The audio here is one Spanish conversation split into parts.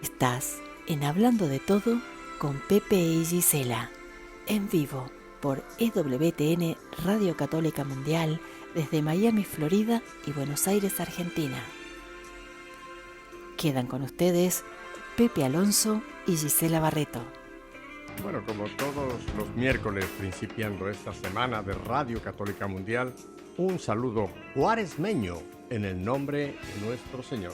Estás en Hablando de Todo con Pepe y Gisela, en vivo por EWTN Radio Católica Mundial desde Miami, Florida y Buenos Aires, Argentina. Quedan con ustedes Pepe Alonso y Gisela Barreto. Bueno, como todos los miércoles, principiando esta semana de Radio Católica Mundial, un saludo cuaresmeño en el nombre de nuestro Señor.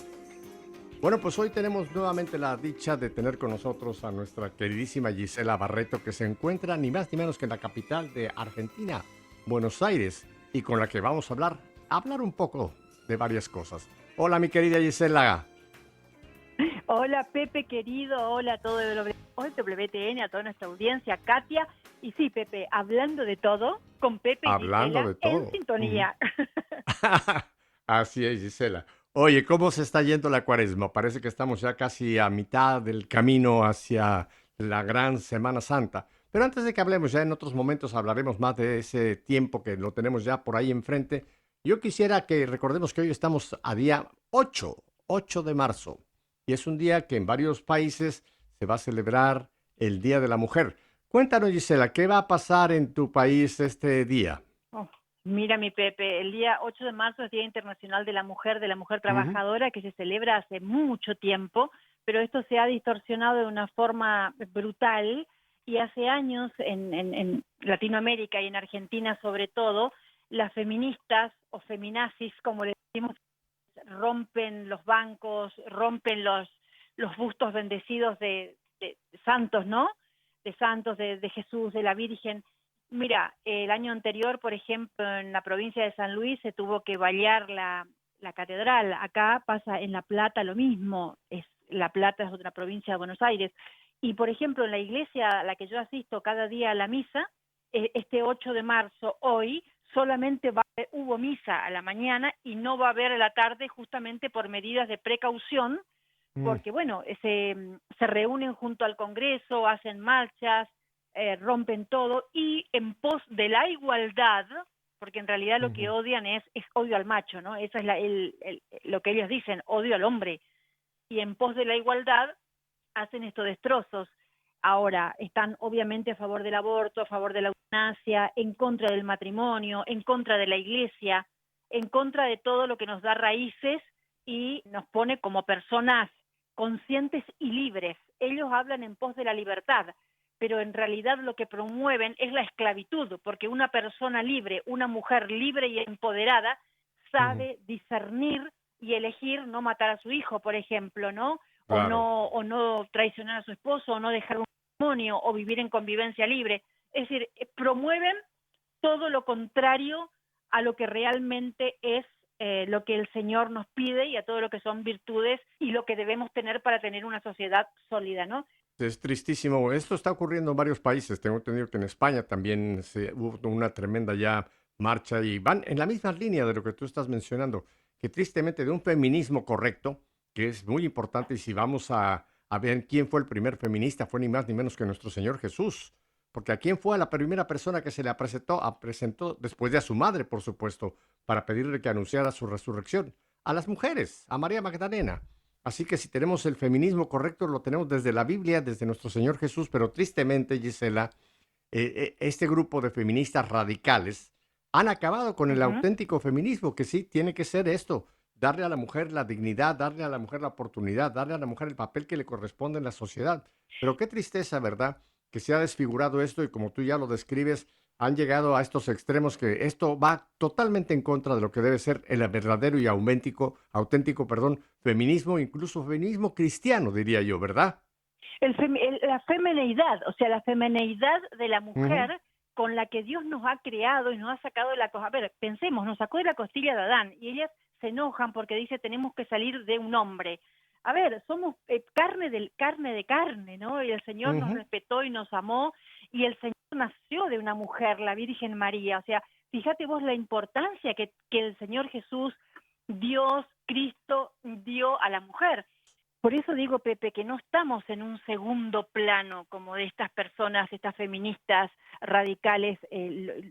Bueno, pues hoy tenemos nuevamente la dicha de tener con nosotros a nuestra queridísima Gisela Barreto, que se encuentra ni más ni menos que en la capital de Argentina, Buenos Aires, y con la que vamos a hablar un poco de varias cosas. Hola, mi querida Gisela. Hola Pepe querido, hola a todo el WTN, a toda nuestra audiencia, Katia. Y sí, Pepe, hablando de todo, con Pepe y Hablando Gisela de todo. en sintonía. Así es, Gisela. Oye, ¿cómo se está yendo la cuaresma? Parece que estamos ya casi a mitad del camino hacia la gran Semana Santa. Pero antes de que hablemos, ya en otros momentos hablaremos más de ese tiempo que lo tenemos ya por ahí enfrente. Yo quisiera que recordemos que hoy estamos a día 8 de marzo. Y es un día que en varios países se va a celebrar el Día de la Mujer. Cuéntanos, Gisela, ¿qué va a pasar en tu país este día? Oh, mira mi Pepe, el día 8 de marzo es Día Internacional de la Mujer Trabajadora, que se celebra hace mucho tiempo, pero esto se ha distorsionado de una forma brutal y hace años en Latinoamérica y en Argentina sobre todo, las feministas o feminazis, como le decimos, rompen los bancos, rompen los bustos bendecidos de santos, ¿no? De santos, de Jesús, de la Virgen. Mira, el año anterior, por ejemplo, en la provincia de San Luis se tuvo que vallar la catedral. Acá pasa en La Plata lo mismo. La Plata es otra provincia de Buenos Aires. Y, por ejemplo, en la iglesia a la que yo asisto cada día a la misa, este 8 de marzo, hoy, solamente hubo misa a la mañana y no va a haber a la tarde justamente por medidas de precaución, Mm, porque bueno, se reúnen junto al Congreso, hacen marchas, rompen todo y en pos de la igualdad, porque en realidad lo que ujú. odian es odio al macho, ¿no? Eso es lo que ellos dicen, odio al hombre. Y en pos de la igualdad hacen estos destrozos. Ahora, están obviamente a favor del aborto, a favor de la eutanasia, en contra del matrimonio, en contra de la iglesia, en contra de todo lo que nos da raíces y nos pone como personas conscientes y libres. Ellos hablan en pos de la libertad, pero en realidad lo que promueven es la esclavitud, porque una persona libre, una mujer libre y empoderada, Ujú. sabe discernir y elegir no matar a su hijo, por ejemplo, ¿no? Claro. O no traicionar a su esposo, o no dejar un matrimonio, o vivir en convivencia libre. Es decir, promueven todo lo contrario a lo que realmente es lo que el Señor nos pide y a todo lo que son virtudes y lo que debemos tener para tener una sociedad sólida, ¿no? Es tristísimo. Esto está ocurriendo en varios países. Tengo entendido que en España también hubo una tremenda ya marcha y van en la misma línea de lo que tú estás mencionando, que tristemente de un feminismo correcto, que es muy importante, y si vamos a ver quién fue el primer feminista, fue ni más ni menos que nuestro Señor Jesús, porque a quién fue la primera persona que se le presentó después de a su madre, por supuesto, para pedirle que anunciara su resurrección, a las mujeres, a María Magdalena. Así que si tenemos el feminismo correcto, lo tenemos desde la Biblia, desde nuestro Señor Jesús, pero tristemente, Gisela, este grupo de feministas radicales han acabado con el Uh-huh. auténtico feminismo, que sí tiene que ser esto, darle a la mujer la dignidad, darle a la mujer la oportunidad, darle a la mujer el papel que le corresponde en la sociedad. Pero qué tristeza, ¿verdad? Que se ha desfigurado esto y como tú ya lo describes, han llegado a estos extremos que esto va totalmente en contra de lo que debe ser el verdadero y auténtico, feminismo, incluso feminismo cristiano, diría yo, ¿verdad? La femineidad, o sea, la femineidad de la Ujú, mujer con la que Dios nos ha creado y nos ha sacado de la cosa. A ver, pensemos, nos sacó de la costilla de Adán y ellas se enojan porque dice tenemos que salir de un hombre. A ver, somos carne de carne, ¿no? Y el Señor nos ujú. respetó y nos amó y el Señor nació de una mujer, la Virgen María. O sea, fíjate vos la importancia que el Señor Jesús, Dios, Cristo, dio a la mujer. Por eso digo, Pepe, que no estamos en un segundo plano como de estas personas, estas feministas radicales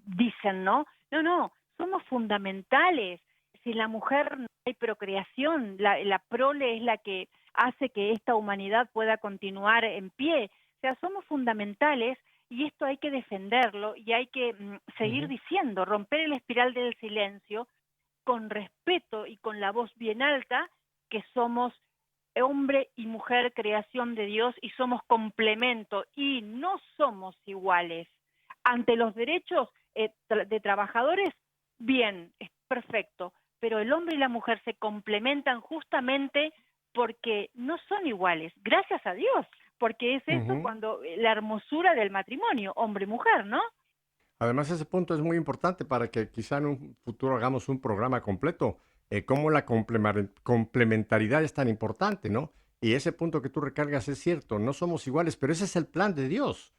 dicen, ¿no? No, no, somos fundamentales. Sin la mujer no hay procreación, la prole es la que hace que esta humanidad pueda continuar en pie. O sea, somos fundamentales y esto hay que defenderlo y hay que seguir Ujú. diciendo, romper el espiral del silencio con respeto y con la voz bien alta, que somos hombre y mujer, creación de Dios, y somos complemento y no somos iguales. Ante los derechos de trabajadores, bien, es perfecto, pero el hombre y la mujer se complementan justamente porque no son iguales, gracias a Dios, porque es eso Ujú. cuando la hermosura del matrimonio, hombre y mujer, ¿no? Además, ese punto es muy importante para que quizá en un futuro hagamos un programa completo, cómo la complementariedad es tan importante, ¿no? Y ese punto que tú recargas es cierto, no somos iguales, pero ese es el plan de Dios.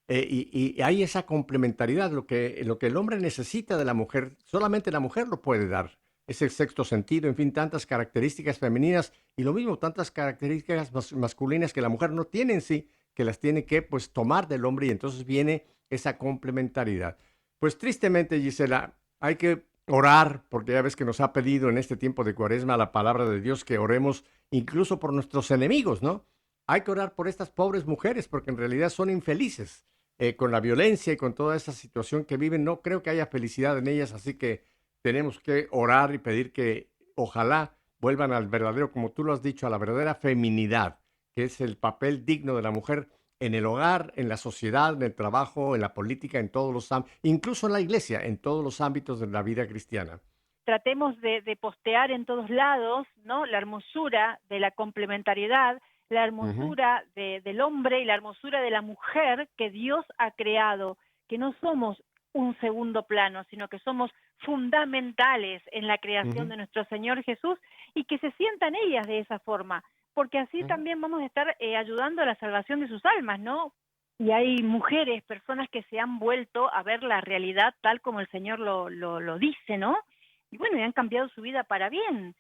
Y hay esa complementariedad, lo que el hombre necesita de la mujer, solamente la mujer lo puede dar. Ese sexto sentido, en fin, tantas características femeninas y lo mismo, tantas características masculinas que la mujer no tiene en sí, que las tiene que pues tomar del hombre y entonces viene esa complementariedad. Pues tristemente, Gisela, hay que orar, porque ya ves que nos ha pedido en este tiempo de Cuaresma la palabra de Dios que oremos incluso por nuestros enemigos, ¿no? Hay que orar por estas pobres mujeres, porque en realidad son infelices. Con la violencia y con toda esa situación que viven, no creo que haya felicidad en ellas, así que tenemos que orar y pedir que ojalá vuelvan al verdadero, como tú lo has dicho, a la verdadera feminidad, que es el papel digno de la mujer en el hogar, en la sociedad, en el trabajo, en la política, en todos los ámbitos, incluso en la iglesia, en todos los ámbitos de la vida cristiana. Tratemos de postear en todos lados, ¿no? La hermosura de la complementariedad, la Ujú, hermosura del hombre y la hermosura de la mujer que Dios ha creado, que no somos un segundo plano, sino que somos fundamentales en la creación ujú, de nuestro Señor Jesús y que se sientan ellas de esa forma, porque así ujú. también vamos a estar ayudando a la salvación de sus almas, ¿no? Y hay mujeres, personas que se han vuelto a ver la realidad tal como el Señor lo dice, ¿no? Y bueno, y han cambiado su vida para bien.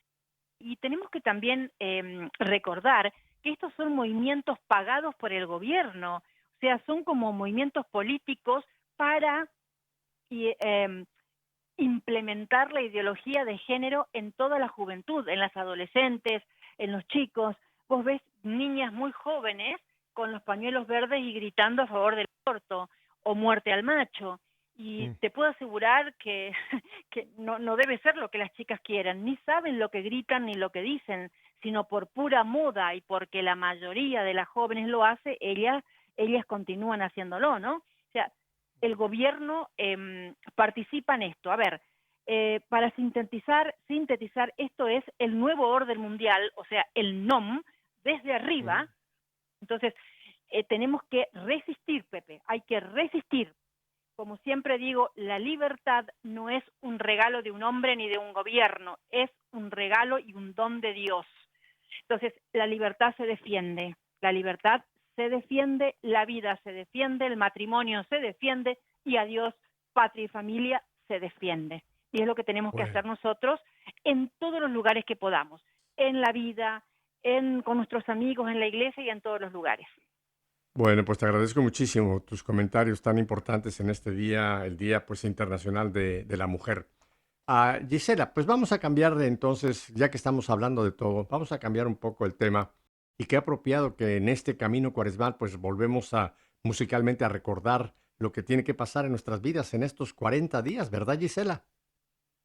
Y tenemos que también recordar que estos son movimientos pagados por el gobierno, o sea, son como movimientos políticos para y, implementar la ideología de género en toda la juventud, en las adolescentes, en los chicos. Vos ves niñas muy jóvenes con los pañuelos verdes y gritando a favor del aborto o muerte al macho. Y Mm. te puedo asegurar que, que no debe ser lo que las chicas quieran, ni saben lo que gritan ni lo que dicen, sino por pura moda y porque la mayoría de las jóvenes lo hace, ellas continúan haciéndolo, ¿no? O sea, el gobierno participa en esto. A ver, para sintetizar, esto es el nuevo orden mundial, o sea, el NOM, desde Ujú. arriba. Entonces, tenemos que resistir, Pepe, hay que resistir. Como siempre digo, la libertad no es un regalo de un hombre ni de un gobierno, es un regalo y un don de Dios. Entonces, la libertad se defiende, la libertad se defiende, la vida se defiende, el matrimonio se defiende y a Dios, patria y familia se defiende. Y es lo que tenemos que Bueno. hacer nosotros en todos los lugares que podamos, en la vida, con nuestros amigos, en la iglesia y en todos los lugares. Bueno, pues te agradezco muchísimo tus comentarios tan importantes en este día, el Día pues Internacional de la Mujer. Gisela, pues vamos a cambiar de entonces, ya que estamos hablando de todo, vamos a cambiar un poco el tema y qué apropiado que en este camino cuaresmal pues volvemos a musicalmente a recordar lo que tiene que pasar en nuestras vidas en estos 40 días, ¿verdad, Gisela?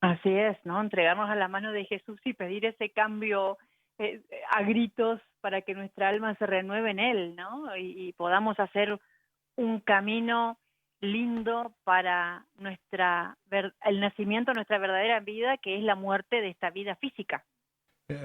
Así es, ¿no? Entregarnos a la mano de Jesús y pedir ese cambio a gritos para que nuestra alma se renueve en Él, ¿no? Y podamos hacer un camino lindo para el nacimiento de nuestra verdadera vida, que es la muerte de esta vida física.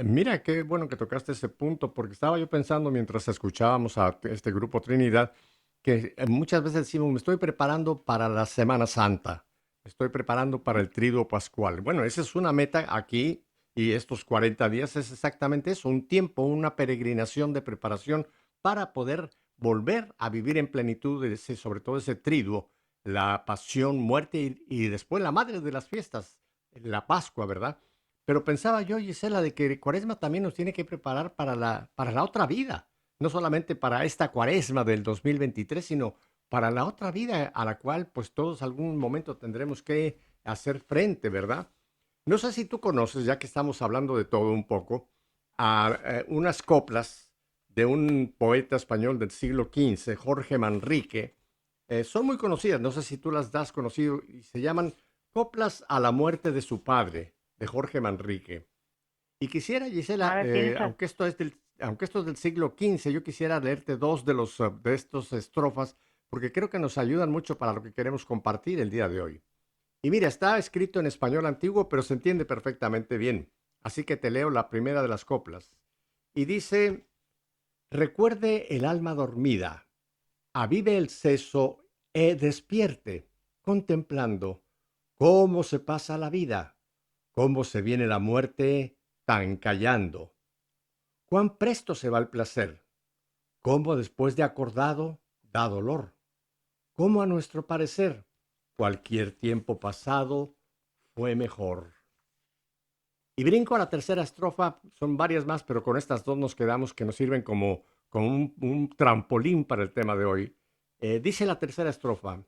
Mira, qué bueno que tocaste ese punto, porque estaba yo pensando mientras escuchábamos a este grupo Trinidad, que muchas veces decimos, me estoy preparando para la Semana Santa, me estoy preparando para el Triduo Pascual. Bueno, esa es una meta aquí y estos 40 días es exactamente eso, un tiempo, una peregrinación de preparación para poder volver a vivir en plenitud, sobre todo ese Triduo, la pasión, muerte y después la madre de las fiestas, la Pascua, ¿verdad? Pero pensaba yo, Gisela, de que Cuaresma también nos tiene que preparar para la otra vida, no solamente para esta Cuaresma del 2023, sino para la otra vida a la cual pues todos algún momento tendremos que hacer frente, ¿verdad? No sé si tú conoces, ya que estamos hablando de todo un poco, a unas coplas de un poeta español del siglo XV, Jorge Manrique. Son muy conocidas, no sé si tú las has conocido, y se llaman Coplas a la muerte de su padre, de Jorge Manrique. Y quisiera, A Gisela, ver, piensa. aunque esto es del siglo XV, yo quisiera leerte dos de estos estrofas, porque creo que nos ayudan mucho para lo que queremos compartir el día de hoy. Y mira, está escrito en español antiguo, pero se entiende perfectamente bien. Así que te leo la primera de las coplas. Y dice, recuerde el alma dormida, avive el seso e despierte, contemplando cómo se pasa la vida, cómo se viene la muerte tan callando. Cuán presto se va el placer, cómo después de acordado da dolor, cómo a nuestro parecer cualquier tiempo pasado fue mejor. Y brinco a la tercera estrofa, son varias más, pero con estas dos nos quedamos que nos sirven como un trampolín para el tema de hoy. Dice la tercera estrofa,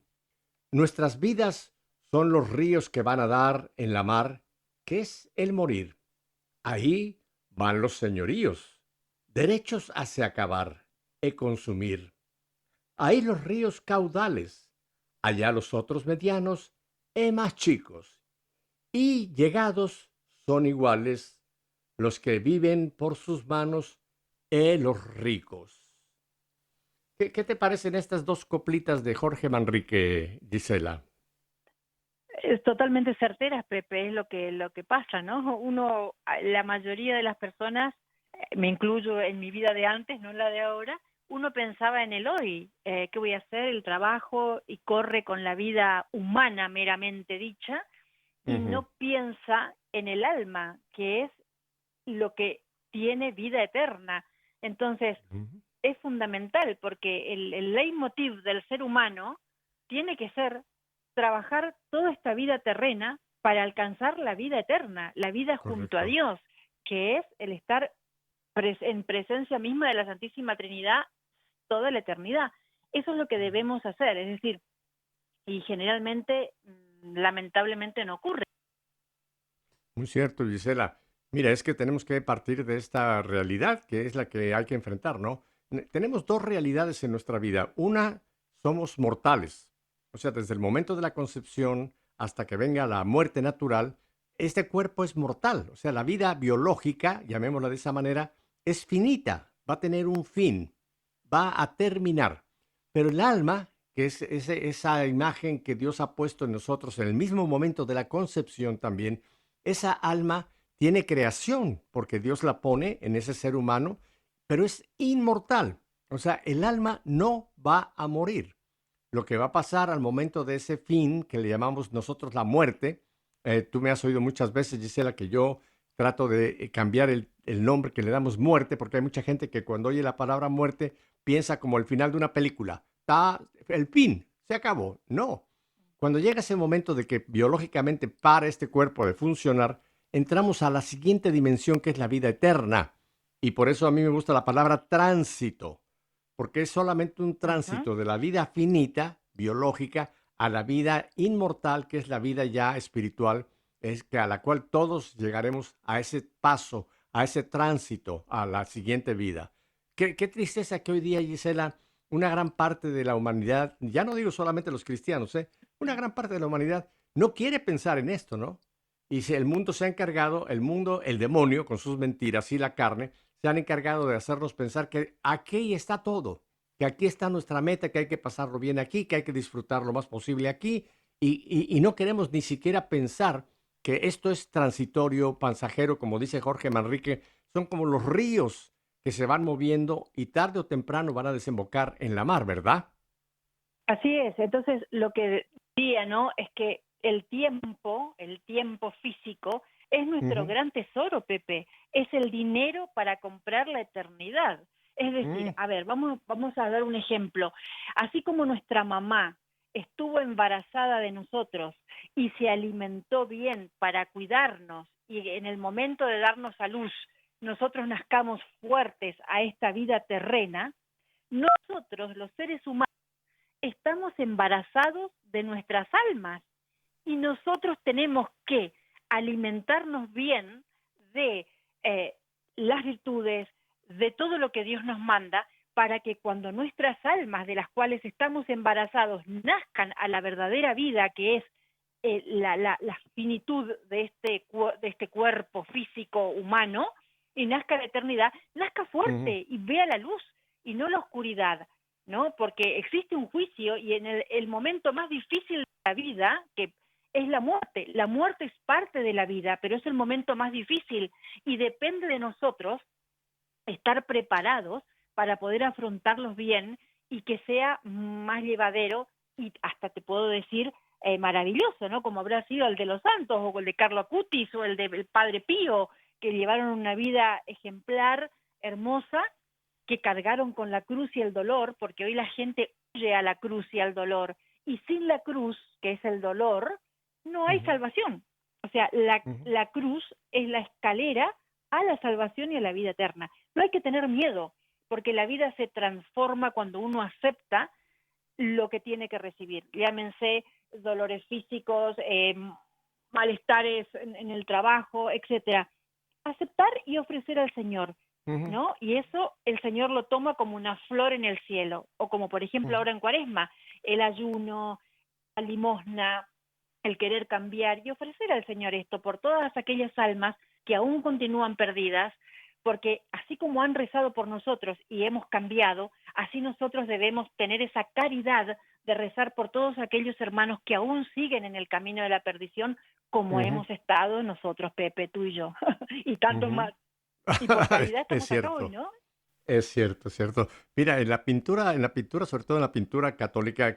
nuestras vidas son los ríos que van a dar en la mar, que es el morir. Ahí van los señoríos, derechos hacia acabar e consumir. Ahí los ríos caudales, allá los otros medianos e más chicos. Y llegados son iguales los que viven por sus manos e los ricos. ¿Qué te parecen estas dos coplitas de Jorge Manrique, Gisela? Es totalmente certera, Pepe, es lo que pasa, ¿no? La mayoría de las personas, me incluyo en mi vida de antes, no en la de ahora, uno pensaba en el hoy, qué voy a hacer, el trabajo, y corre con la vida humana meramente dicha, y Ujú, no piensa en el alma, que es lo que tiene vida eterna. Entonces, ujú. es fundamental porque el leitmotiv del ser humano tiene que ser trabajar toda esta vida terrena para alcanzar la vida eterna, la vida junto a Correcto. Dios, que es el estar en presencia misma de la Santísima Trinidad toda la eternidad. Eso es lo que debemos hacer, es decir, y generalmente, lamentablemente no ocurre. Muy cierto, Gisela. Mira, es que tenemos que partir de esta realidad que es la que hay que enfrentar, ¿no? Tenemos dos realidades en nuestra vida. Una, somos mortales. O sea, desde el momento de la concepción hasta que venga la muerte natural, este cuerpo es mortal. O sea, la vida biológica, llamémosla de esa manera, es finita, va a tener un fin, va a terminar. Pero el alma, que es esa imagen que Dios ha puesto en nosotros en el mismo momento de la concepción también, esa alma tiene creación, porque Dios la pone en ese ser humano, pero es inmortal. O sea, el alma no va a morir. Lo que va a pasar al momento de ese fin, que le llamamos nosotros la muerte, tú me has oído muchas veces, Gisela, que yo trato de cambiar el nombre que le damos muerte, porque hay mucha gente que cuando oye la palabra muerte piensa como el final de una película. Está el fin, se acabó. No, cuando llega ese momento de que biológicamente para este cuerpo de funcionar, entramos a la siguiente dimensión que es la vida eterna. Y por eso a mí me gusta la palabra tránsito, porque es solamente un Ujú. tránsito de la vida finita, biológica, a la vida inmortal, que es la vida ya espiritual, es que a la cual todos llegaremos a ese paso, a ese tránsito, a la siguiente vida. Qué tristeza que hoy día, Gisela, una gran parte de la humanidad, ya no digo solamente los cristianos, una gran parte de la humanidad no quiere pensar en esto, ¿no? Y si el mundo se ha encargado, el mundo, el demonio, con sus mentiras y la carne, se han encargado de hacernos pensar que aquí está todo, que aquí está nuestra meta, que hay que pasarlo bien aquí, que hay que disfrutar lo más posible aquí, y no queremos ni siquiera pensar que esto es transitorio, pasajero, como dice Jorge Manrique, son como los ríos que se van moviendo y tarde o temprano van a desembocar en la mar, ¿verdad? Así es, entonces lo que decía, ¿no? Es que el tiempo físico, es nuestro Ujú. gran tesoro, Pepe, es el dinero para comprar la eternidad. Es decir, Mm, a ver, vamos a dar un ejemplo. Así como nuestra mamá estuvo embarazada de nosotros y se alimentó bien para cuidarnos y en el momento de darnos a luz, nosotros nazcamos fuertes a esta vida terrena, nosotros, los seres humanos, estamos embarazados de nuestras almas y nosotros tenemos que alimentarnos bien de eh, las virtudes, de todo lo que Dios nos manda, para que cuando nuestras almas de las cuales estamos embarazados nazcan a la verdadera vida, que es la finitud de este cuerpo físico humano, y nazca la eternidad, nazca Ujú, fuerte y vea la luz y no la oscuridad, ¿no? Porque existe un juicio y en el momento más difícil de la vida, que es la muerte es parte de la vida, pero es el momento más difícil y depende de nosotros estar preparados para poder afrontarlos bien y que sea más llevadero y hasta te puedo decir maravilloso, ¿no? Como habrá sido el de los santos o el de Carlo Acutis o el del Padre Pío, que llevaron una vida ejemplar, hermosa, que cargaron con la cruz y el dolor, porque hoy la gente huye a la cruz y al dolor, y sin la cruz, que es el dolor, no hay ujú, salvación. O sea, ujú. la cruz es la escalera a la salvación y a la vida eterna. No hay que tener miedo, porque la vida se transforma cuando uno acepta lo que tiene que recibir. Llámense dolores físicos, malestares en el trabajo, etcétera. Aceptar y ofrecer al Señor, Ujú, ¿no? Y eso el Señor lo toma como una flor en el cielo, o como por ejemplo ujú. ahora en Cuaresma, el ayuno, la limosna, el querer cambiar y ofrecer al Señor esto por todas aquellas almas que aún continúan perdidas, porque así como han rezado por nosotros y hemos cambiado, así nosotros debemos tener esa caridad de rezar por todos aquellos hermanos que aún siguen en el camino de la perdición, como Ujú, hemos estado nosotros, Pepe, tú y yo, y tantos ujú. más. Y por caridad Es estamos acá hoy, cierto, ¿no? es cierto, es cierto. Mira, en la pintura, sobre todo en la pintura católica,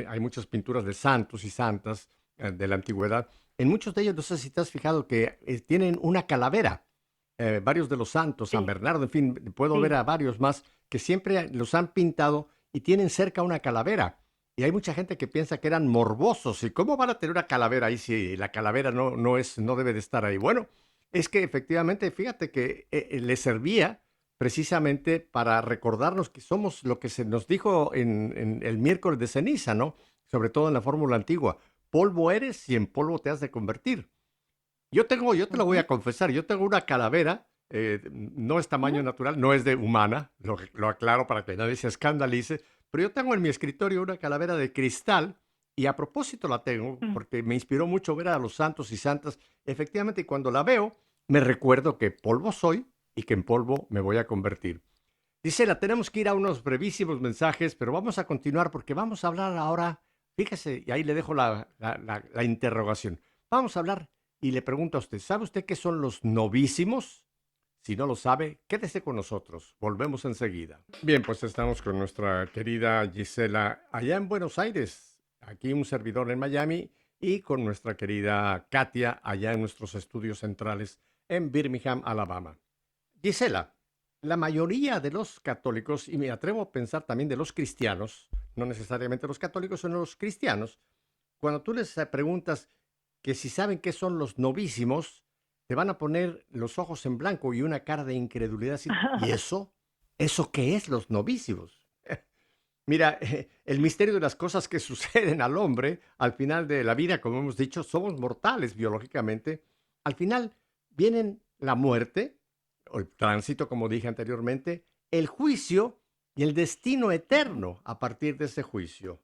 hay muchas pinturas de santos y santas de la antigüedad. En muchos de ellos, no sé si te has fijado que tienen una calavera. Varios de los santos, San Sí, Bernardo, en fin, puedo ver sí. a varios más que siempre los han pintado y tienen cerca una calavera. Y hay mucha gente que piensa que eran morbosos. ¿Y cómo van a tener una calavera ahí si la calavera no debe de estar ahí? Bueno, es que efectivamente, fíjate que le servía precisamente para recordarnos que somos lo que se nos dijo en el miércoles de ceniza, ¿no? Sobre todo en la fórmula antigua. Polvo eres y en polvo te has de convertir. Yo te lo voy Ujú, a confesar, yo tengo una calavera, no es tamaño ujú, natural, no es de humana, lo aclaro para que nadie se escandalice, pero yo tengo en mi escritorio una calavera de cristal y a propósito la tengo ujú. porque me inspiró mucho ver a los santos y santas. Efectivamente, y cuando la veo, me recuerdo que polvo soy y que en polvo me voy a convertir. Gisela, tenemos que ir a unos brevísimos mensajes, pero vamos a continuar porque vamos a hablar ahora, fíjese, y ahí le dejo la interrogación. Vamos a hablar y le pregunto a usted, ¿sabe usted qué son los novísimos? Si no lo sabe, quédese con nosotros. Volvemos enseguida. Bien, pues estamos con nuestra querida Gisela allá en Buenos Aires, aquí un servidor en Miami y con nuestra querida Katia allá en nuestros estudios centrales en Birmingham, Alabama. Gisela, la mayoría de los católicos, y me atrevo a pensar también de los cristianos, no necesariamente los católicos, sino los cristianos, cuando tú les preguntas que si saben qué son los novísimos, te van a poner los ojos en blanco y una cara de incredulidad así. ¿Y eso? ¿Eso qué es los novísimos? Mira, el misterio de las cosas que suceden al hombre al final de la vida, como hemos dicho, somos mortales biológicamente. Al final vienen la muerte, o el tránsito, como dije anteriormente, el juicio y el destino Ujú. eterno a partir de ese juicio.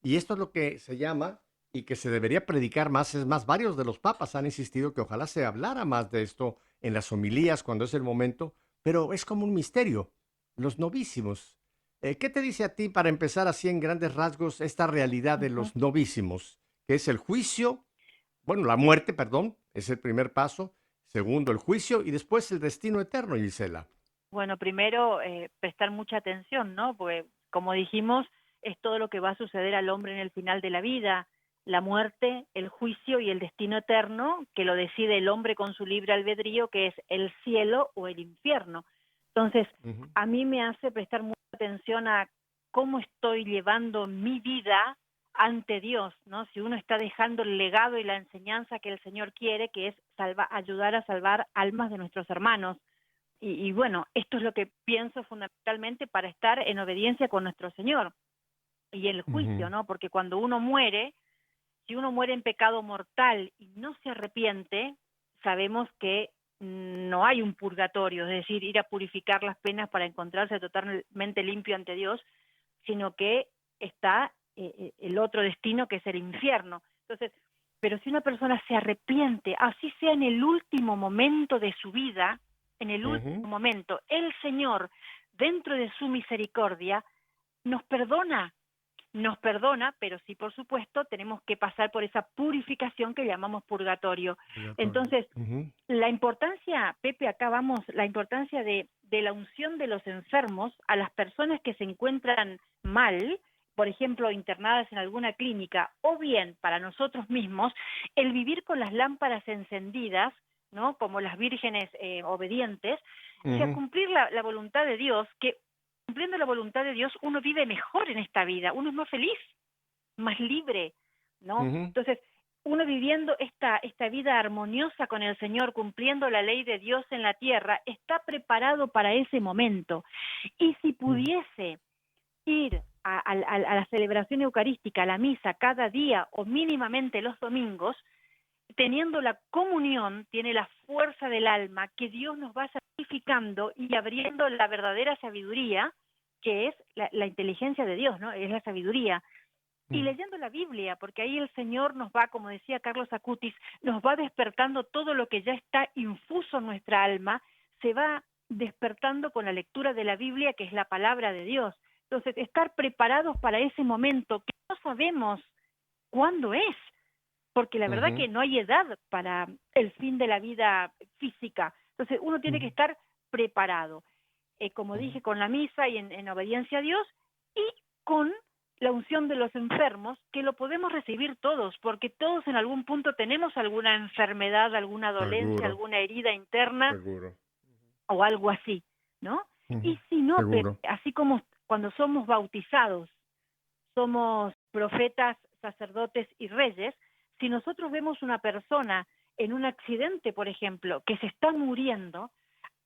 Y esto es lo que se llama y que se debería predicar más. Es más, varios de los papas han insistido que ojalá se hablara más de esto en las homilías cuando es el momento, pero es como un misterio. Los novísimos. ¿Qué te dice a ti para empezar así en grandes rasgos esta realidad de Ujú. los novísimos? Que es el juicio, bueno, la muerte, perdón, es el primer paso. Segundo, el juicio y después el destino eterno, Gisela. Bueno, primero prestar mucha atención, ¿no? Porque como dijimos, es todo lo que va a suceder al hombre en el final de la vida, la muerte, el juicio y el destino eterno, que lo decide el hombre con su libre albedrío, que es el cielo o el infierno. Entonces, Ujú, a mí me hace prestar mucha atención a cómo estoy llevando mi vida ante Dios, ¿no? Si uno está dejando el legado y la enseñanza que el Señor quiere, que es ayudar a salvar almas de nuestros hermanos. Y bueno, esto es lo que pienso fundamentalmente para estar en obediencia con nuestro Señor. Y el juicio, ujú, ¿no? Porque cuando uno muere, si uno muere en pecado mortal y no se arrepiente, sabemos que no hay un purgatorio, es decir, ir a purificar las penas para encontrarse totalmente limpio ante Dios, sino que está el otro destino, que es el infierno. Entonces, pero si una persona se arrepiente, así sea en el último momento de su vida, en el último momento, el Señor, dentro de su misericordia, nos perdona, pero sí, por supuesto, tenemos que pasar por esa purificación que llamamos purgatorio. Entonces, la importancia, Pepe, acá vamos, la importancia de la unción de los enfermos a las personas que se encuentran mal, por ejemplo, internadas en alguna clínica, o bien para nosotros mismos, el vivir con las lámparas encendidas, ¿no? Como las vírgenes obedientes, o sea, cumplir la voluntad de Dios, que cumpliendo la voluntad de Dios uno vive mejor en esta vida, uno es más feliz, más libre, ¿no? Entonces, uno viviendo esta vida armoniosa con el Señor, cumpliendo la ley de Dios en la tierra, está preparado para ese momento. Y si pudiese ir a la celebración eucarística, a la misa, cada día o mínimamente los domingos, teniendo la comunión, tiene la fuerza del alma que Dios nos va santificando y abriendo la verdadera sabiduría, que es la inteligencia de Dios, ¿no? Es la sabiduría. Y leyendo la Biblia, porque ahí el Señor nos va, como decía Carlos Acutis, nos va despertando todo lo que ya está infuso en nuestra alma, se va despertando con la lectura de la Biblia, que es la palabra de Dios. Entonces, estar preparados para ese momento que no sabemos cuándo es, porque la verdad que no hay edad para el fin de la vida física. Entonces, uno tiene que estar preparado, como dije, con la misa y en obediencia a Dios, y con la unción de los enfermos, que lo podemos recibir todos, porque todos en algún punto tenemos alguna enfermedad, alguna dolencia, alguna herida interna, o algo así, ¿no? Y si no, así como cuando somos bautizados, somos profetas, sacerdotes y reyes, si nosotros vemos una persona en un accidente, por ejemplo, que se está muriendo,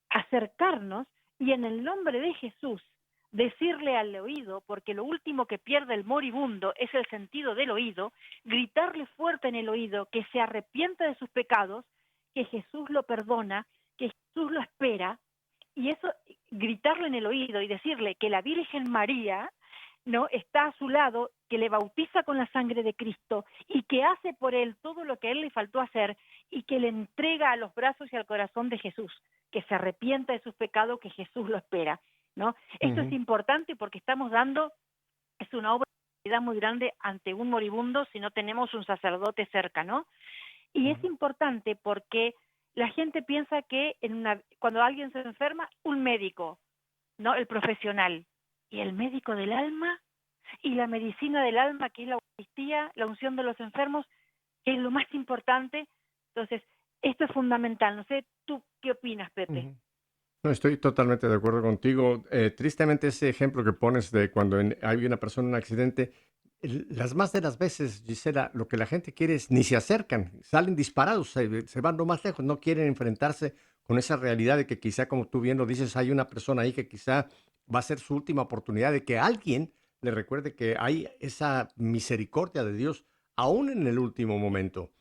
acercarnos y en el nombre de Jesús decirle al oído, porque lo último que pierde el moribundo es el sentido del oído, gritarle fuerte en el oído que se arrepienta de sus pecados, que Jesús lo perdona, que Jesús lo espera, y eso, gritarlo en el oído y decirle que la Virgen María, ¿no?, está a su lado, que le bautiza con la sangre de Cristo y que hace por él todo lo que a él le faltó hacer y que le entrega a los brazos y al corazón de Jesús, que se arrepienta de sus pecados, que Jesús lo espera, ¿no? Esto es importante porque estamos dando, es una obra de caridad muy grande ante un moribundo si no tenemos un sacerdote cerca, ¿no? Y es importante porque la gente piensa que cuando alguien se enferma, un médico, ¿no?, el profesional, y el médico del alma y la medicina del alma, que es la Eucaristía, la unción de los enfermos, que es lo más importante. Entonces, esto es fundamental. No sé, ¿tú qué opinas, Pepe? No, estoy totalmente de acuerdo contigo. Tristemente, ese ejemplo que pones de cuando hay una persona en un accidente, las más de las veces, Gisela, lo que la gente quiere es ni se acercan, salen disparados, se van lo más lejos, no quieren enfrentarse con esa realidad de que quizá, como tú bien lo dices, hay una persona ahí que quizá va a ser su última oportunidad de que alguien le recuerde que hay esa misericordia de Dios aún en el último momento.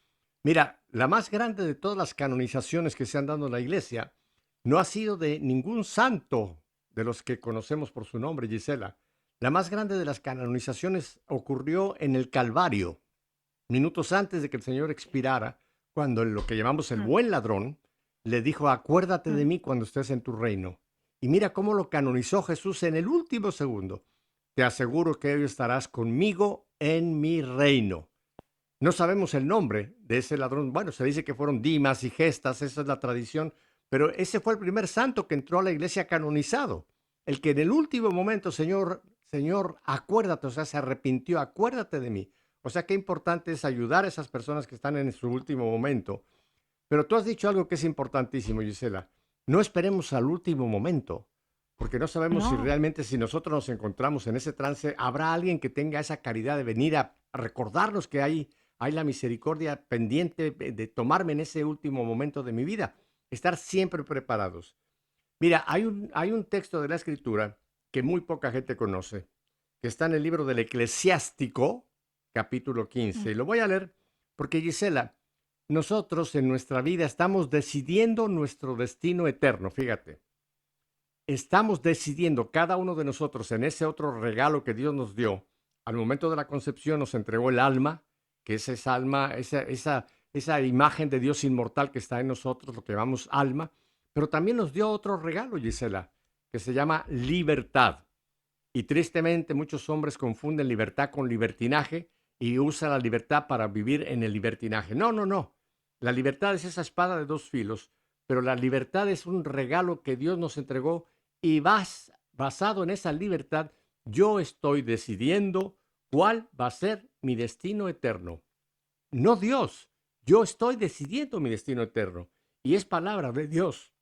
Mira, la más grande de todas las canonizaciones que se han dado en la iglesia no ha sido de ningún santo de los que conocemos por su nombre, Gisela. La más grande de las canonizaciones ocurrió en el Calvario, minutos antes de que el Señor expirara, cuando lo que llamamos el buen ladrón le dijo: acuérdate de mí cuando estés en tu reino. Y mira cómo lo canonizó Jesús en el último segundo. Te aseguro que hoy estarás conmigo en mi reino. No sabemos el nombre de ese ladrón. Bueno, se dice que fueron Dimas y Gestas, esa es la tradición, pero ese fue el primer santo que entró a la iglesia canonizado. El que en el último momento, Señor, acuérdate, o sea, se arrepintió, acuérdate de mí. O sea, qué importante es ayudar a esas personas que están en su último momento. Pero tú has dicho algo que es importantísimo, Gisela. No esperemos al último momento, porque no sabemos si realmente, si nosotros nos encontramos en ese trance, habrá alguien que tenga esa caridad de venir a recordarnos que hay la misericordia pendiente de tomarme en ese último momento de mi vida. Estar siempre preparados. Mira, hay un texto de la Escritura que muy poca gente conoce, que está en el libro del Eclesiástico, capítulo 15. Y lo voy a leer porque, Gisela, nosotros en nuestra vida estamos decidiendo nuestro destino eterno, fíjate. Estamos decidiendo cada uno de nosotros en ese otro regalo que Dios nos dio. Al momento de la concepción nos entregó el alma, que es esa alma, esa imagen de Dios inmortal que está en nosotros, lo que llamamos alma, pero también nos dio otro regalo, Gisela, que se llama libertad. Y tristemente muchos hombres confunden libertad con libertinaje y usan la libertad para vivir en el libertinaje. No, no, no. La libertad es esa espada de dos filos, pero la libertad es un regalo que Dios nos entregó y basado en esa libertad, yo estoy decidiendo cuál va a ser mi destino eterno. No Dios, yo estoy decidiendo mi destino eterno y es palabra de Dios.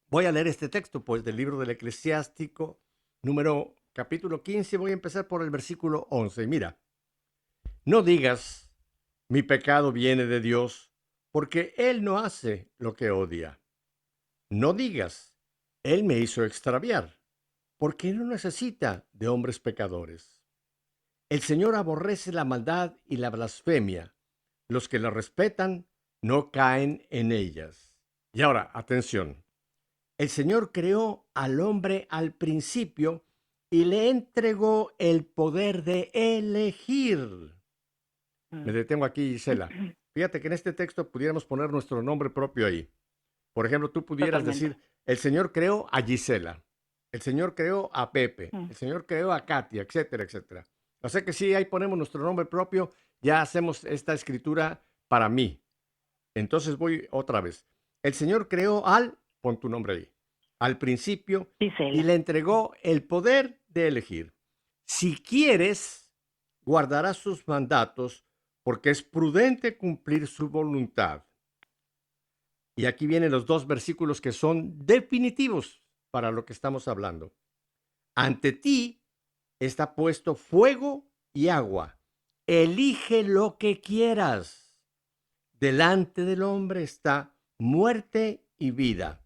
Voy a leer este texto, pues, del libro del Eclesiástico, capítulo 15, voy a empezar por el versículo 11. Mira, no digas, mi pecado viene de Dios, porque Él no hace lo que odia. No digas, Él me hizo extraviar, porque no necesita de hombres pecadores. El Señor aborrece la maldad y la blasfemia. Los que la respetan no caen en ellas. Y ahora, atención. El Señor creó al hombre al principio y le entregó el poder de elegir. Me detengo aquí, Gisela. Fíjate que en este texto pudiéramos poner nuestro nombre propio ahí. Por ejemplo, tú pudieras Totalmente. decir, el Señor creó a Gisela, el Señor creó a Pepe, el Señor creó a Katia, etcétera, etcétera. O sea que sí, ahí ponemos nuestro nombre propio, ya hacemos esta escritura para mí. Entonces voy otra vez. El Señor creó pon tu nombre ahí, al principio, y Gisela. le entregó el poder de elegir. Si quieres, guardarás sus mandatos, porque es prudente cumplir su voluntad. Y aquí vienen los dos versículos que son definitivos para lo que estamos hablando. Ante ti está puesto fuego y agua. Elige lo que quieras. Delante del hombre está muerte y vida.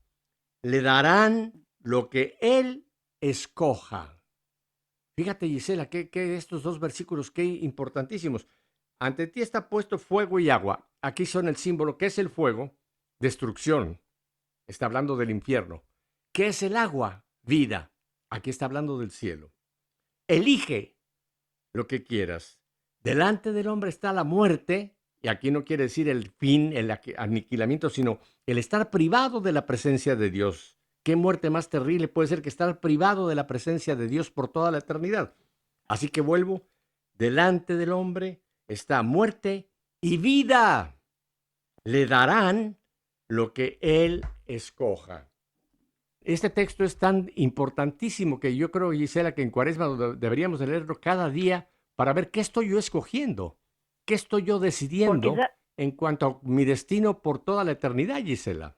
Le darán lo que él escoja. Fíjate, Gisela, que estos dos versículos, qué importantísimos. Ante ti está puesto fuego y agua. Aquí son el símbolo. ¿Qué es el fuego? Destrucción. Está hablando del infierno. ¿Qué es el agua? Vida. Aquí está hablando del cielo. Elige lo que quieras. Delante del hombre está la muerte, y aquí no quiere decir el fin, el aniquilamiento, sino el estar privado de la presencia de Dios. ¿Qué muerte más terrible puede ser que estar privado de la presencia de Dios por toda la eternidad? Así que vuelvo, delante del hombre está muerte y vida. Le darán lo que él escoja. Este texto es tan importantísimo que yo creo, Gisela, que en Cuaresma deberíamos de leerlo cada día para ver qué estoy yo escogiendo, qué estoy yo Porque decidiendo ya, en cuanto a mi destino por toda la eternidad, Gisela.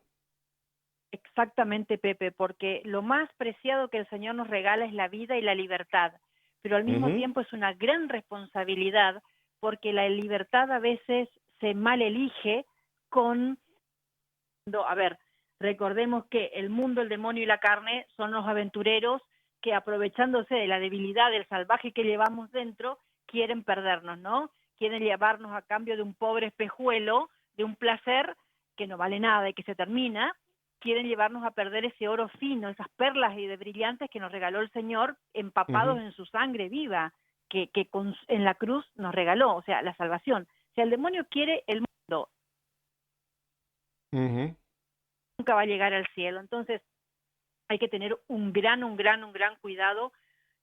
exactamente, Pepe, porque lo más preciado que el Señor nos regala es la vida y la libertad, pero al mismo tiempo es una gran responsabilidad porque la libertad a veces se mal elige a ver, recordemos que el mundo, el demonio y la carne son los aventureros que aprovechándose de la debilidad del salvaje que llevamos dentro, quieren perdernos, ¿no? Quieren llevarnos a cambio de un pobre espejuelo, de un placer que no vale nada y que se termina, quieren llevarnos a perder ese oro fino, esas perlas y de brillantes que nos regaló el Señor, empapados en su sangre viva, que en la cruz nos regaló, o sea, la salvación. O sea, el demonio quiere el mundo, nunca va a llegar al cielo. Entonces, hay que tener un gran cuidado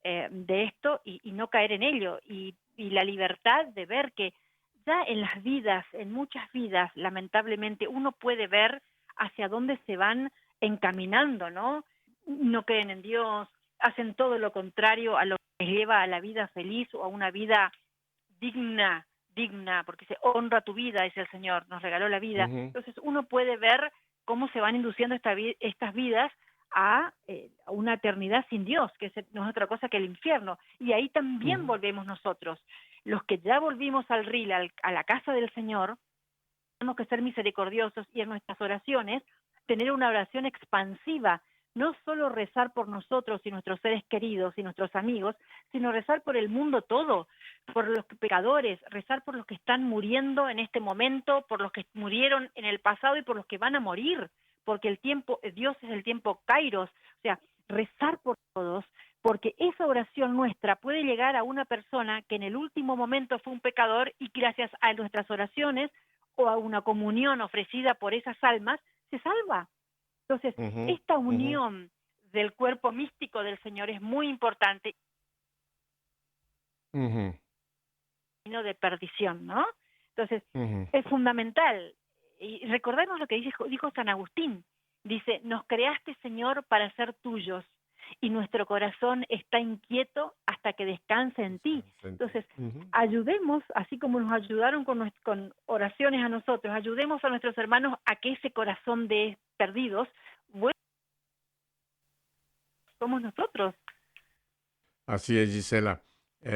de esto y no caer en ello. Y la libertad de ver que ya en las vidas, en muchas vidas, lamentablemente, uno puede ver hacia dónde se van encaminando, ¿no? No creen en Dios, hacen todo lo contrario a lo que les lleva a la vida feliz o a una vida digna, porque se honra tu vida, es el Señor, nos regaló la vida. Entonces uno puede ver cómo se van induciendo estas vidas a una eternidad sin Dios, que no es otra cosa que el infierno. Y ahí también volvemos nosotros. Los que ya volvimos al RIL, a la casa del Señor, tenemos que ser misericordiosos y en nuestras oraciones tener una oración expansiva no solo rezar por nosotros y nuestros seres queridos y nuestros amigos, sino rezar por el mundo todo, por los pecadores, rezar por los que están muriendo en este momento, por los que murieron en el pasado y por los que van a morir, porque el tiempo, Dios es el tiempo Kairos, o sea, rezar por todos, porque esa oración nuestra puede llegar a una persona que en el último momento fue un pecador y gracias a nuestras oraciones o a una comunión ofrecida por esas almas, se salva. Entonces, Ujú, esta ujú, unión del cuerpo místico del Señor es muy importante, ujú, no de perdición, ¿no? Entonces, ujú. es fundamental. Y recordemos lo que dijo San Agustín. Dice, nos creaste, Señor, para ser tuyos, y nuestro corazón está inquieto hasta que descanse en ti. Descansa en ti. Entonces, Ujú. ayudemos, así como nos ayudaron con oraciones a nosotros, ayudemos a nuestros hermanos a que ese corazón de perdidos, bueno, somos nosotros. Así es, Gisela.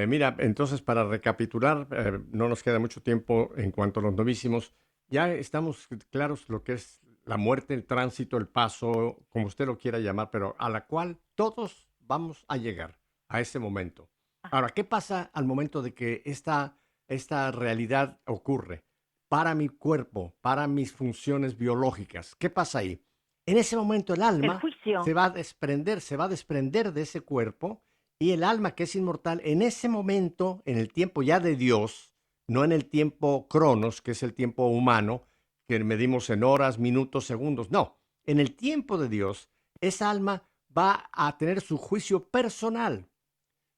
Mira, entonces para recapitular, no nos queda mucho tiempo en cuanto a los novísimos. Ya estamos claros lo que es la muerte, el tránsito, el paso, como usted lo quiera llamar, pero a la cual todos vamos a llegar a ese momento. Ahora, ¿qué pasa al momento de que esta realidad ocurre? Para mi cuerpo, para mis funciones biológicas. ¿Qué pasa ahí? En ese momento el El alma juicio. se va a desprender de ese cuerpo y el alma que es inmortal, en ese momento, en el tiempo ya de Dios, no en el tiempo cronos, que es el tiempo humano, que medimos en horas, minutos, segundos, no, en el tiempo de Dios, esa alma va a tener su juicio personal.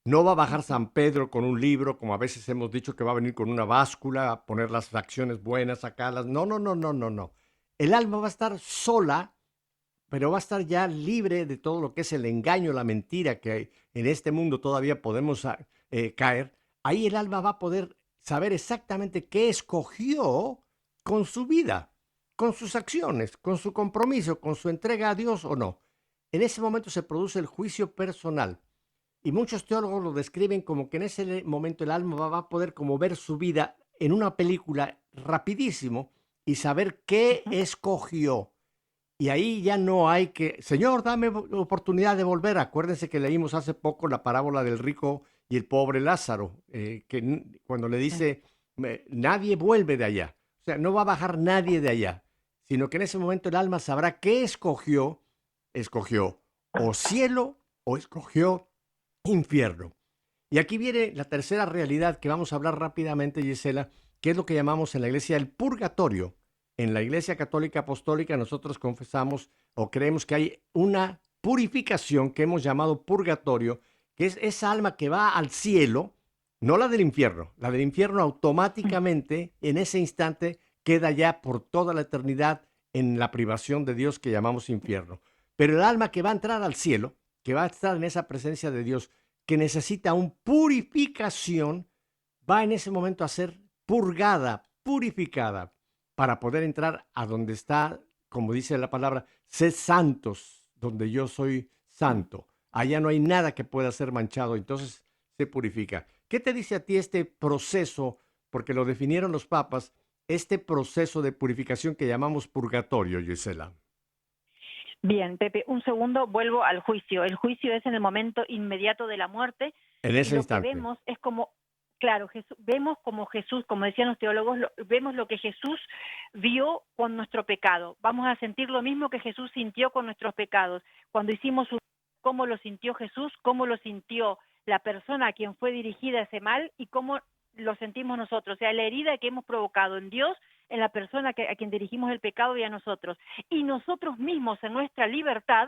No va a bajar Ujú. San Pedro con un libro, como a veces hemos dicho que va a venir con una báscula, a poner las acciones buenas, sacarlas. No, no, no, no, no, no. El alma va a estar sola, pero va a estar ya libre de todo lo que es el engaño, la mentira que en este mundo todavía podemos caer. Ahí el alma va a poder saber exactamente qué escogió con su vida, con sus acciones, con su compromiso, con su entrega a Dios o no. En ese momento se produce el juicio personal. Y muchos teólogos lo describen como que en ese momento el alma va a poder como ver su vida en una película rapidísimo y saber qué Ujú. escogió. Y ahí ya no hay que, Señor, dame oportunidad de volver. Acuérdense que leímos hace poco la parábola del rico y el pobre Lázaro, cuando le Sí. dice, nadie vuelve de allá. O sea, no va a bajar nadie de allá, sino que en ese momento el alma sabrá qué escogió. Escogió o cielo o escogió infierno. Y aquí viene la tercera realidad que vamos a hablar rápidamente, Gisela, que es lo que llamamos en la iglesia el purgatorio. En la iglesia católica apostólica nosotros confesamos o creemos que hay una purificación que hemos llamado purgatorio, que es esa alma que va al cielo, no la del infierno. La del infierno automáticamente en ese instante queda ya por toda la eternidad en la privación de Dios que llamamos infierno. Pero el alma que va a entrar al cielo, que va a estar en esa presencia de Dios, que necesita una purificación, va en ese momento a ser purgada, purificada, para poder entrar a donde está, como dice la palabra, sed santos, donde yo soy santo. Allá no hay nada que pueda ser manchado, entonces se purifica. ¿Qué te dice a ti este proceso? Porque lo definieron los papas, este proceso de purificación que llamamos purgatorio, Gisela. Bien, Pepe, un segundo, vuelvo al juicio. El juicio es en el momento inmediato de la muerte En y ese lo que instante. vemos es como, claro, vemos como Jesús, como decían los teólogos, vemos lo que Jesús vio con nuestro pecado. Vamos a sentir lo mismo que Jesús sintió con nuestros pecados. Cuando hicimos cómo lo sintió Jesús, cómo lo sintió la persona a quien fue dirigida ese mal y cómo lo sentimos nosotros. O sea, la herida que hemos provocado en Dios, en la persona a quien dirigimos el pecado y a nosotros. Y nosotros mismos, en nuestra libertad,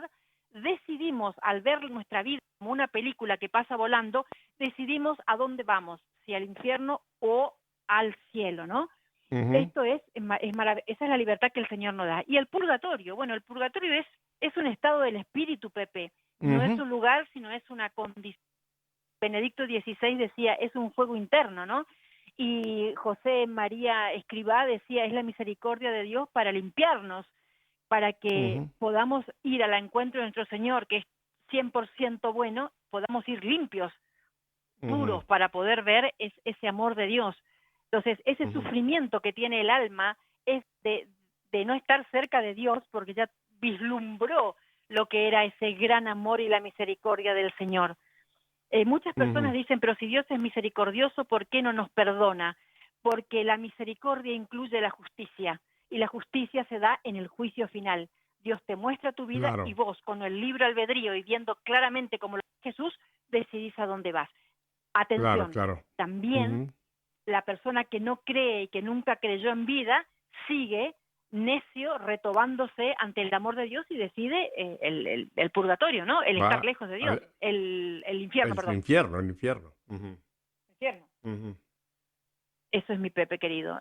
decidimos, al ver nuestra vida como una película que pasa volando, decidimos a dónde vamos, si al infierno o al cielo, ¿no? Ujú, Esto esa es la libertad que el Señor nos da. Y el purgatorio, bueno, el purgatorio es un estado del espíritu, Pepe. No es ujú, un lugar, sino es una condición. Benedicto XVI decía, es un fuego interno, ¿no? Y José María Escrivá decía, es la misericordia de Dios para limpiarnos, para que ujú, podamos ir al encuentro de nuestro Señor, que es 100% bueno, podamos ir limpios, ujú, puros, para poder ver ese amor de Dios. Entonces, ese ujú, sufrimiento que tiene el alma es de no estar cerca de Dios, porque ya vislumbró lo que era ese gran amor y la misericordia del Señor. Muchas personas Ujú. dicen, pero si Dios es misericordioso, ¿por qué no nos perdona? Porque la misericordia incluye la justicia, y la justicia se da en el juicio final. Dios te muestra tu vida y Claro, vos, con el libre albedrío y viendo claramente como lo hace Jesús, decidís a dónde vas. claro, Atención, claro. también Ujú. la persona que no cree y que nunca creyó en vida sigue necio, retobándose ante el amor de Dios y decide el purgatorio, ¿no? El estar Va lejos de Dios, al el infierno, el perdón, infierno, el infierno. Ujú, infierno. ujú. Eso es mi Pepe querido.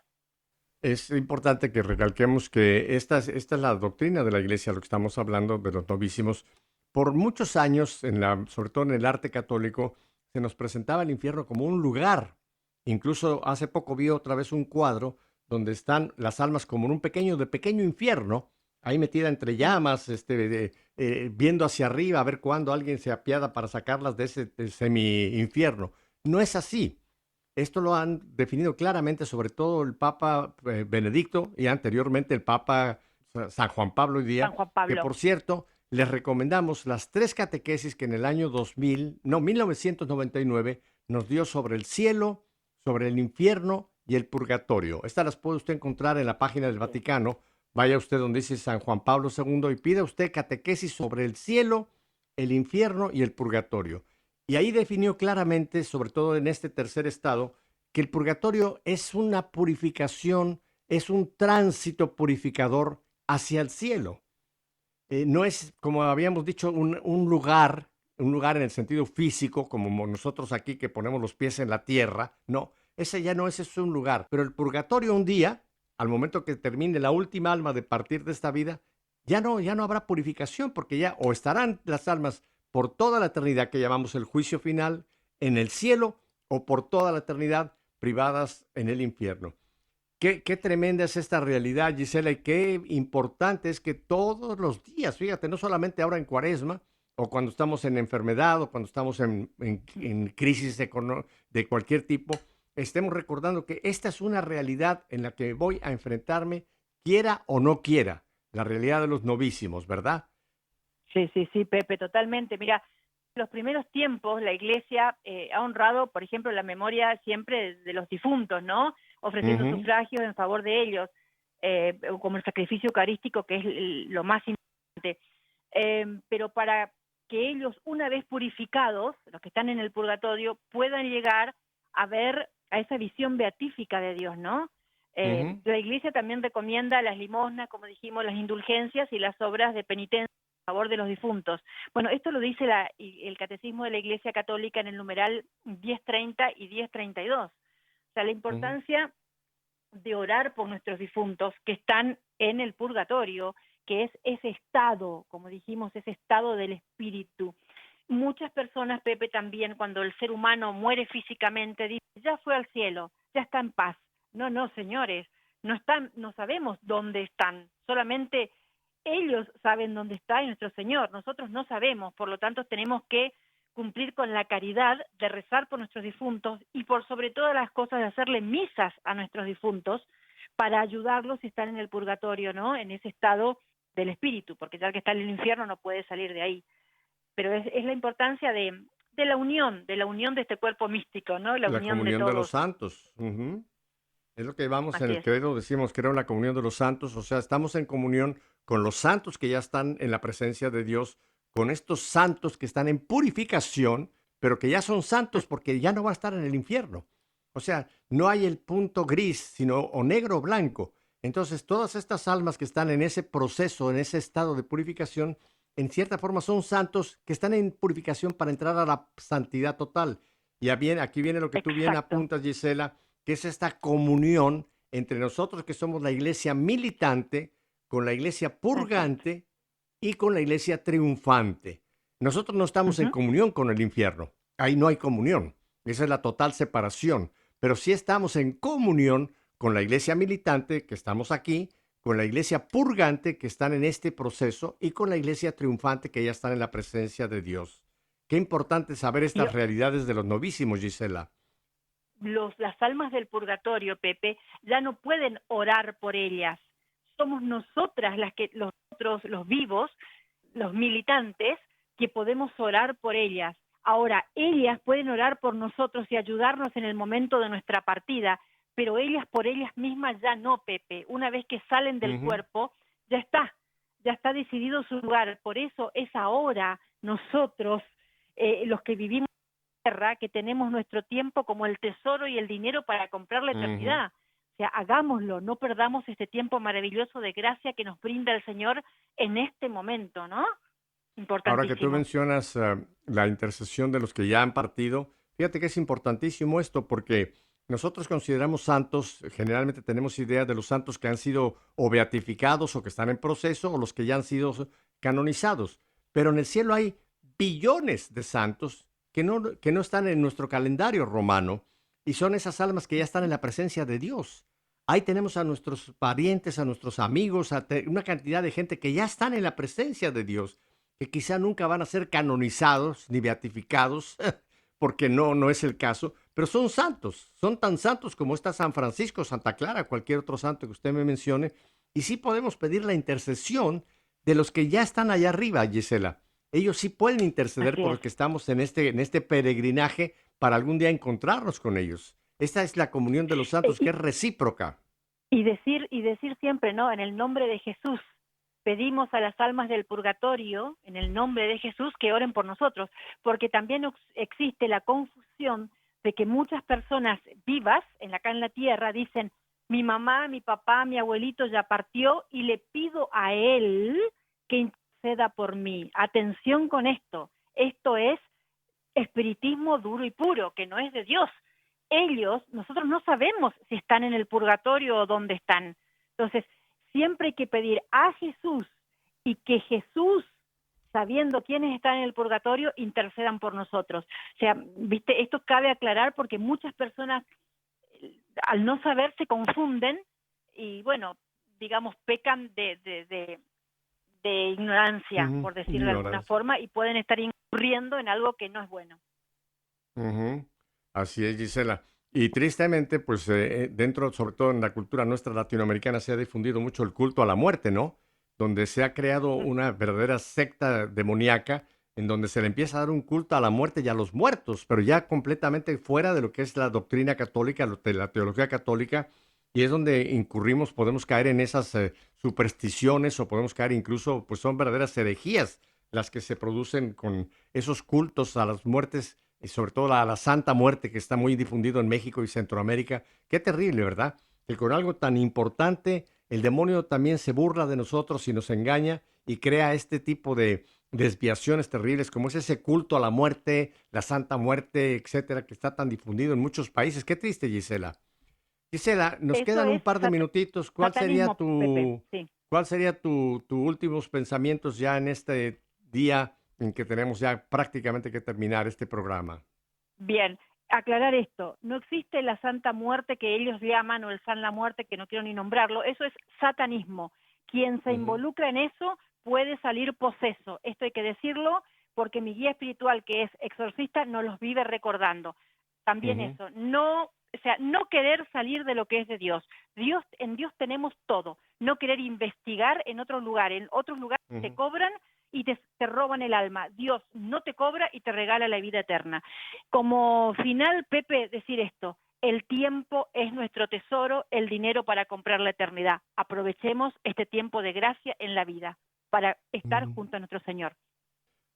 Es importante que recalquemos que esta es la doctrina de la Iglesia, lo que estamos hablando de los novísimos. Por muchos años, sobre todo en el arte católico, se nos presentaba el infierno como un lugar. Incluso hace poco vi otra vez un cuadro donde están las almas como en un pequeño infierno, ahí metida entre Mm. llamas, viendo hacia arriba a ver cuándo alguien se apiada para sacarlas de ese semi-infierno. No es así. Esto lo han definido claramente, sobre todo el Papa Benedicto y anteriormente el Papa San Juan Pablo hoy San día, Juan que Pablo. por cierto, les recomendamos las tres catequesis que en el año 1999 nos dio sobre el cielo, sobre el infierno y el purgatorio. Estas las puede usted encontrar en la página del Sí. Vaticano. Vaya usted donde dice San Juan Pablo II y pida usted catequesis sobre el cielo, el infierno y el purgatorio. Y ahí definió claramente, sobre todo en este tercer estado, que el purgatorio es una purificación, es un tránsito purificador hacia el cielo. No es, como habíamos dicho, un lugar en el sentido físico, como nosotros aquí que ponemos los pies en la tierra. No, ese ya no es un lugar. Pero el purgatorio un día, al momento que termine la última alma de partir de esta vida, ya no habrá purificación, porque ya o estarán las almas por toda la eternidad, que llamamos el juicio final, en el cielo, o por toda la eternidad privadas en el infierno. Qué tremenda es esta realidad, Gisela, y qué importante es que todos los días, fíjate, no solamente ahora en Cuaresma, o cuando estamos en enfermedad, o cuando estamos en crisis de cualquier tipo, estemos recordando que esta es una realidad en la que voy a enfrentarme, quiera o no quiera, la realidad de los novísimos, ¿verdad? Sí, sí, sí, Pepe, totalmente. Mira, en los primeros tiempos la Iglesia ha honrado, por ejemplo, la memoria siempre de los difuntos, ¿no? Ofreciendo Ujú, sufragios en favor de ellos, como el sacrificio eucarístico, que es lo más importante. Pero para que ellos, una vez purificados, los que están en el purgatorio, puedan llegar a ver a esa visión beatífica de Dios, ¿no? ujú. La Iglesia también recomienda las limosnas, como dijimos, las indulgencias y las obras de penitencia a favor de los difuntos. Bueno, esto lo dice el Catecismo de la Iglesia Católica en el numeral 1030 y 1032. O sea, la Ujú. importancia de orar por nuestros difuntos que están en el purgatorio, que es ese estado, como dijimos, ese estado del espíritu. Muchas personas, Pepe, también cuando el ser humano muere físicamente, dicen, ya fue al cielo, ya está en paz. No, no, señores, no están, no sabemos dónde están, solamente ellos saben dónde está y nuestro Señor, nosotros no sabemos, por lo tanto tenemos que cumplir con la caridad de rezar por nuestros difuntos y por sobre todas las cosas de hacerle misas a nuestros difuntos para ayudarlos si están en el purgatorio, ¿no? En ese estado del espíritu, porque ya el que está en el infierno no puede salir de ahí. Pero es la importancia de la unión de este cuerpo místico, ¿no? La La unión de comunión de los todos. santos. Ujú. Es lo que vamos en Así el es. credo, decimos, creo en la comunión de los santos, o sea, estamos en comunión con los santos que ya están en la presencia de Dios, con estos santos que están en purificación, pero que ya son santos porque ya no va a estar en el infierno. O sea, no hay el punto gris, sino o negro o blanco. Entonces, todas estas almas que están en ese proceso, en ese estado de purificación, en cierta forma son santos que están en purificación para entrar a la santidad total. Y aquí viene lo que tú bien Exacto. apuntas, Gisela, que es esta comunión entre nosotros que somos la iglesia militante, con la iglesia Exacto. purgante y con la iglesia triunfante. Nosotros no estamos en Ujú. comunión con el infierno, ahí no hay comunión, esa es la total separación, pero sí estamos en comunión con la iglesia militante, que estamos aquí, con la iglesia purgante, que están en este proceso, y con la iglesia triunfante, que ya están en la presencia de Dios. Qué importante saber Y estas realidades de los novísimos, Gisela. las almas del purgatorio, Pepe, ya no pueden orar por ellas. Somos nosotras las que, los vivos, los militantes, que podemos orar por ellas. Ahora, ellas pueden orar por nosotros y ayudarnos en el momento de nuestra partida, pero ellas por ellas mismas ya no, Pepe. Una vez que salen del Ujú. cuerpo, ya está decidido su lugar. Por eso es ahora nosotros, los que vivimos en la tierra, que tenemos nuestro tiempo como el tesoro y el dinero para comprar la Ujú. eternidad. O sea, hagámoslo, no perdamos este tiempo maravilloso de gracia que nos brinda el Señor en este momento, ¿no? Ahora que tú Importantísimo. mencionas la intercesión de los que ya han partido, fíjate que es importantísimo esto porque nosotros consideramos santos, generalmente tenemos idea de los santos que han sido o beatificados o que están en proceso o los que ya han sido canonizados, pero en el cielo hay billones de santos que no están en nuestro calendario romano y son esas almas que ya están en la presencia de Dios. Ahí tenemos a nuestros parientes, a nuestros amigos, una cantidad de gente que ya están en la presencia de Dios que quizá nunca van a ser canonizados ni beatificados, porque no es el caso, pero son santos, son tan santos como está San Francisco, Santa Clara, cualquier otro santo que usted me mencione, y sí podemos pedir la intercesión de los que ya están allá arriba, Gisela. Ellos sí pueden interceder Así por es. los que estamos en este peregrinaje para algún día encontrarnos con ellos. Esta es la comunión de los E- santos que es recíproca. y decir siempre, ¿no? En el nombre de Jesús. Pedimos a las almas del purgatorio, en el nombre de Jesús, que oren por nosotros, porque también existe la confusión de que muchas personas vivas acá en la tierra dicen, mi mamá, mi papá, mi abuelito ya partió y le pido a él que interceda por mí. Atención con esto es espiritismo duro y puro, que no es de Dios. Nosotros no sabemos si están en el purgatorio o dónde están. Entonces, siempre hay que pedir a Jesús y que Jesús, sabiendo quiénes están en el purgatorio, intercedan por nosotros. O sea, viste, esto cabe aclarar porque muchas personas, al no saber, se confunden y, bueno, digamos, pecan de ignorancia, Ujú. por decirlo de alguna Ignorancia. forma, y pueden estar incurriendo en algo que no es bueno. Ujú. Así es, Gisela. Y tristemente, pues dentro, sobre todo en la cultura nuestra latinoamericana, se ha difundido mucho el culto a la muerte, ¿no? Donde se ha creado una verdadera secta demoníaca en donde se le empieza a dar un culto a la muerte y a los muertos, pero ya completamente fuera de lo que es la doctrina católica, de la teología católica, y es donde incurrimos, podemos caer en esas supersticiones o podemos caer incluso, pues son verdaderas herejías las que se producen con esos cultos a las muertes y sobre todo a la Santa Muerte que está muy difundido en México y Centroamérica. Qué terrible, ¿verdad? Que con algo tan importante el demonio también se burla de nosotros y nos engaña y crea este tipo de desviaciones terribles como es ese culto a la muerte, la Santa Muerte, etcétera, que está tan difundido en muchos países. Qué triste, Gisela. Gisela, nos Eso quedan un es par de minutitos. satanismo, Pepe, sí. Cuál sería tu últimos pensamientos ya en este día en que tenemos ya prácticamente que terminar este programa? Bien, aclarar esto, no existe la Santa Muerte que ellos llaman o el San la Muerte, que no quiero ni nombrarlo, eso es satanismo. Quien se Ujú, involucra en eso puede salir poseso, esto hay que decirlo porque mi guía espiritual, que es exorcista, nos los vive recordando. También ujú, eso, no, o sea, no querer salir de lo que es de Dios. En Dios tenemos todo, no querer investigar en otros lugares te ujú. cobran y te roban el alma. Dios no te cobra y te regala la vida eterna. Como final, Pepe, decir esto, el tiempo es nuestro tesoro, el dinero para comprar la eternidad. Aprovechemos este tiempo de gracia en la vida para estar Mm. junto a nuestro Señor.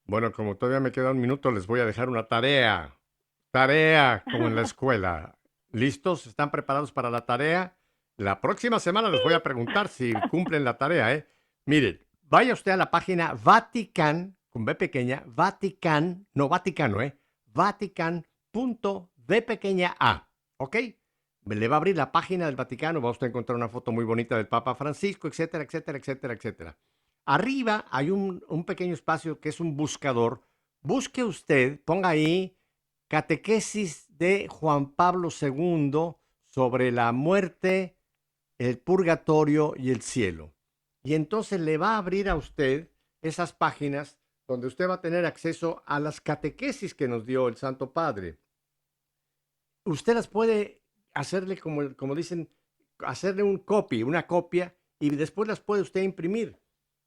Bueno, como todavía me queda un minuto, les voy a dejar una tarea. Tarea, como en la escuela. ¿Listos? ¿Están preparados para la tarea? La próxima semana les voy a preguntar si cumplen la tarea, ¿eh? Miren, vaya usted a la página Vatican, con B pequeña, Vatican, no Vaticano, ¿eh? Vatican.v pequeña A, ¿ok? Le va a abrir la página del Vaticano, va usted a encontrar una foto muy bonita del Papa Francisco, etcétera, etcétera, etcétera, etcétera. Arriba hay un pequeño espacio que es un buscador. Busque usted, ponga ahí Catequesis de Juan Pablo II sobre la muerte, el purgatorio y el cielo. Y entonces le va a abrir a usted esas páginas donde usted va a tener acceso a las catequesis que nos dio el Santo Padre. Usted las puede hacerle, como dicen, hacerle una copia, y después las puede usted imprimir.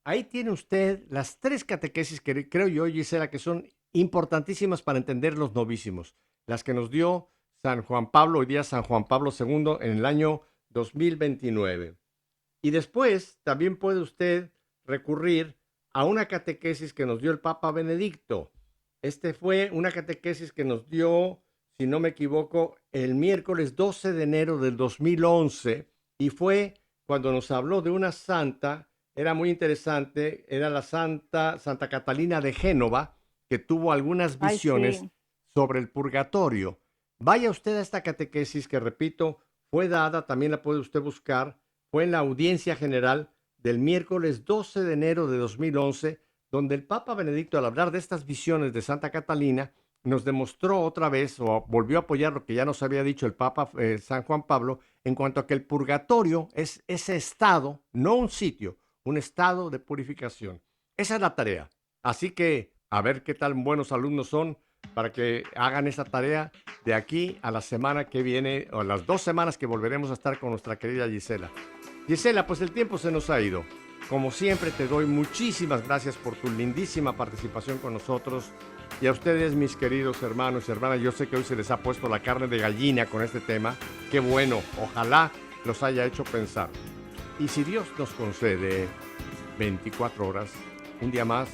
Ahí tiene usted las 3 catequesis que creo yo, Gisela, que son importantísimas para entender los novísimos. Las que nos dio San Juan Pablo, hoy día San Juan Pablo II, en el año 2029. Y después también puede usted recurrir a una catequesis que nos dio el Papa Benedicto. Este fue una catequesis que nos dio, si no me equivoco, el miércoles 12 de enero del 2011, y fue cuando nos habló de una santa. Era muy interesante, era la Santa Catalina de Génova, que tuvo algunas Ay, visiones sí. sobre el purgatorio. Vaya usted a esta catequesis que, repito, fue dada, también la puede usted buscar, fue en la audiencia general del miércoles 12 de enero de 2011, donde el Papa Benedicto, al hablar de estas visiones de Santa Catalina, nos demostró otra vez, o volvió a apoyar lo que ya nos había dicho el Papa San Juan Pablo, en cuanto a que el purgatorio es ese estado, no un sitio, un estado de purificación. Esa es la tarea. Así que a ver qué tan buenos alumnos son para que hagan esa tarea de aquí a la semana que viene, o a las 2 semanas que volveremos a estar con nuestra querida Gisela. Gisela, pues el tiempo se nos ha ido. Como siempre, te doy muchísimas gracias por tu lindísima participación con nosotros. Y a ustedes, mis queridos hermanos y hermanas, yo sé que hoy se les ha puesto la carne de gallina con este tema. Qué bueno, ojalá los haya hecho pensar. Y si Dios nos concede 24 horas, un día más,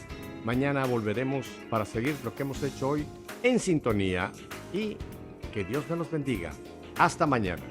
mañana volveremos para seguir lo que hemos hecho hoy en sintonía, y que Dios nos bendiga. Hasta mañana.